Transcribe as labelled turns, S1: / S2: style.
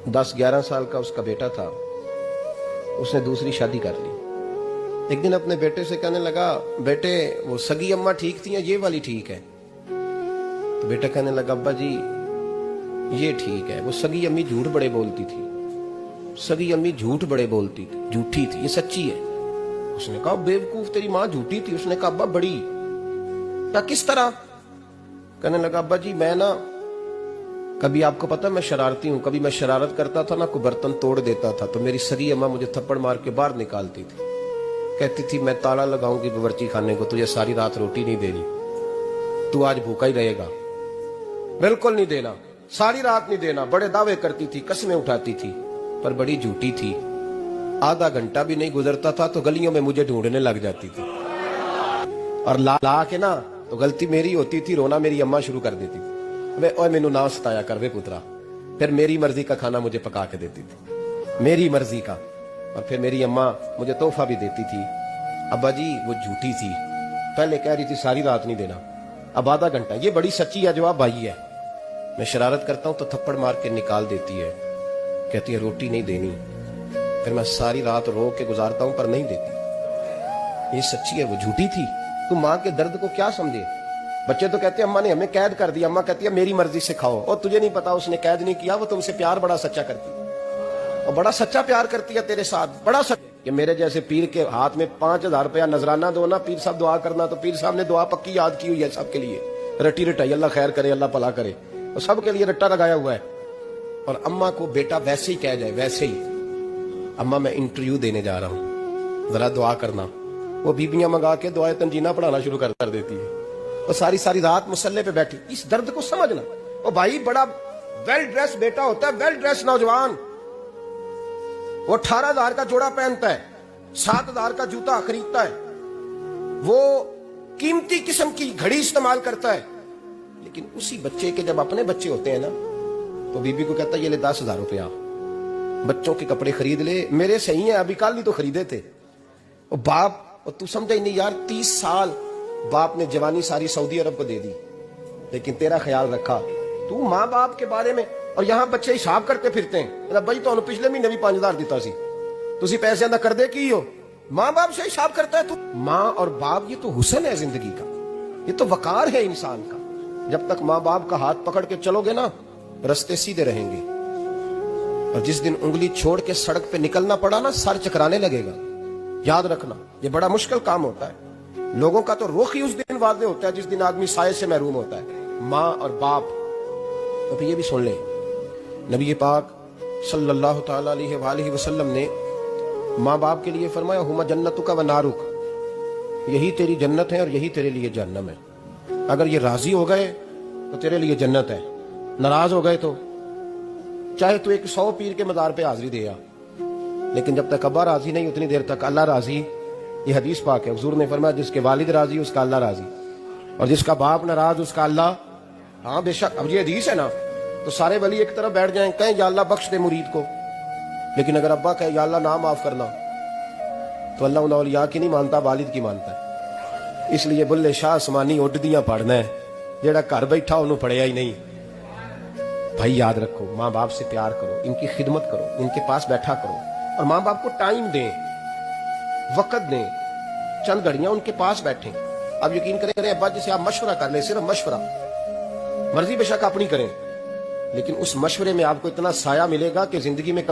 S1: 10-11 साल का उसका बेटा था, उसने दूसरी शादी कर ली। एक दिन अपने बेटे से कहने लगा, बेटे वो सगी अम्मा ठीक थी या ये वाली ठीक है? तो बेटा कहने लगा, अब्बा जी ये ठीक है, वो सगी अम्मी झूठ बड़े बोलती थी, सगी अम्मी झूठ बड़े बोलती थी, झूठी थी, ये सच्ची है। उसने कहा, बेवकूफ तेरी माँ झूठी थी? उसने कहा, अब्बा बड़ी। क्या, किस तरह? कहने लगा, अब्बा जी मैं ना, कभी आपको पता मैं शरारती हूँ, कभी मैं शरारत करता था ना, कोई बर्तन तोड़ देता था तो मेरी सगी अम्मा मुझे थप्पड़ मार के बाहर निकालती थी, कहती थी मैं ताला लगाऊंगी बावर्ची खाने को, तुझे सारी रात रोटी नहीं देनी, तू आज भूखा ही रहेगा। बिल्कुल नहीं देना, सारी रात नहीं देना। बड़े दावे करती थी, कस्में उठाती थी, पर बड़ी झूठी थी। आधा घंटा भी नहीं गुजरता था तो गलियों में मुझे ढूंढने लग जाती थी, और ला के ना तो गलती मेरी होती थी, रोना मेरी अम्मा शुरू कर देती थी, वे ओए मैनू ना सताया कर वे पुत्रा। फिर मेरी मर्जी का खाना मुझे पका के देती थी, मेरी मर्जी का। और फिर मेरी अम्मा मुझे तोहफा भी देती थी। अब्बा जी वो झूठी थी, पहले कह रही थी सारी रात नहीं देना, अब आधा घंटा। ये बड़ी सच्ची है जवाब भाई है। मैं शरारत करता हूं तो थप्पड़ मार के निकाल देती है, कहती है रोटी नहीं देनी, फिर मैं सारी रात रो के गुजारता हूं पर नहीं देती। ये सच्ची है, वो झूठी थी। तू माँ के दर्द को क्या समझे? बच्चे तो कहते हैं अम्मा ने हमें कैद कर दिया, अम्मा कहती है मेरी मर्जी से खाओ। और तुझे नहीं पता उसने कैद नहीं किया, वो तुमसे प्यार बड़ा सच्चा करती है, और बड़ा सच्चा प्यार करती है तेरे साथ, बड़ा सच्चा। कि मेरे जैसे पीर के हाथ में 5,000 रुपया नजराना दो ना, पीर साहब दुआ करना, तो पीर साहब ने दुआ पक्की याद की हुई है सबके लिए, रटी रटाई, अल्लाह खैर करे, अल्लाह भला करे, और सबके लिए रट्टा लगाया हुआ है। और अम्मा को बेटा वैसे ही कह जाए, वैसे ही, अम्मा मैं इंटरव्यू देने जा रहा हूँ, जरा दुआ करना, वो बीबियां मंगा के दुआए तंजीना पढ़ाना शुरू कर देती है, और सारी सारी रात मुसल्ले पे बैठी। इस दर्द को समझना। ओ भाई बड़ा वेल ड्रेस बेटा होता है, वेल ड्रेस नौजवान, वो 18,000 का जोड़ा पहनता है, 7,000 का जूता खरीदता है, वो कीमती किस्म की घड़ी इस्तेमाल करता है, लेकिन उसी बच्चे के जब अपने बच्चे होते हैं ना, तो बीबी को कहता है ये ले 10,000 रुपया, बच्चों के कपड़े खरीद ले, मेरे सही है, अभी कल ही तो खरीदे थे। और बाप, और तू समझा ही नहीं यार, 30 साल बाप ने जवानी सारी सऊदी अरब को दे दी, लेकिन तेरा ख्याल रखा। तू माँ बाप के बारे में, और यहाँ बच्चे हिसाब करते फिरते हैं, भाई तो पिछले महीने भी 5,000 दिता सी, तुसी पैसे अंदा कर दे की हो, माँ बाप से हिसाब करता है तू। माँ और बाप ये तो हुस्न है जिंदगी का, ये तो वकार है इंसान का। जब तक माँ बाप का हाथ पकड़ के चलोगे ना, रास्ते सीधे रहेंगे, और जिस दिन उंगली छोड़ के सड़क पे निकलना पड़ा ना, सर चकराने लगेगा। याद रखना, ये बड़ा मुश्किल काम होता है। लोगों का तो रुख ही उस दिन वादे होता है जिस दिन आदमी साये से महरूम होता है। माँ और बाप, तो फिर ये भी सुन ले, नबी पाक सल्लल्लाहु ताला अलैहि वसल्लम ने माँ बाप के लिए फरमाया, हुमा जन्नतुका व नारुक, यही तेरी जन्नत है और यही तेरे लिए जहन्नम है। अगर ये राजी हो गए तो तेरे लिए जन्नत है, नाराज हो गए तो चाहे तू 100 पीर के मजार पे हाजिरी दे आ, लेकिन जब तक अब्बा राजी नहीं उतनी देर तक अल्लाह राजी। ये हदीस पाक है, हुजूर ने फरमाया जिसके वालिद राजी उसका अल्लाह राजी, और जिसका बाप नाराज उसका अल्लाह। हाँ बेशक, अब ये हदीस है ना, तो सारे वली एक तरफ बैठ जाएं, कहें या अल्लाह बख्श दे मुरीद को, लेकिन अगर अब्बा कहे या अल्लाह ना माफ करना, तो अल्लाह उन औलिया की नहीं मानता, वालिद की मानता है। इसलिए बुल्ले शाह आसमानी उड्डियां पढ़ना है, जेड़ा घर बैठा उन्होंने पढ़िया ही नहीं। भाई याद रखो, माँ बाप से प्यार करो, इनकी खिदमत करो, इनके पास बैठा करो, और माँ बाप को टाइम दें, वक्त दें, चंद घड़ियां उनके पास बैठें। अब यकीन करें अब्बा जैसे आप मशवरा कर ले, सिर्फ मशवरा, मर्जी बेशक अपनी करें, लेकिन उस मशवरे में आपको इतना साया मिलेगा कि जिंदगी में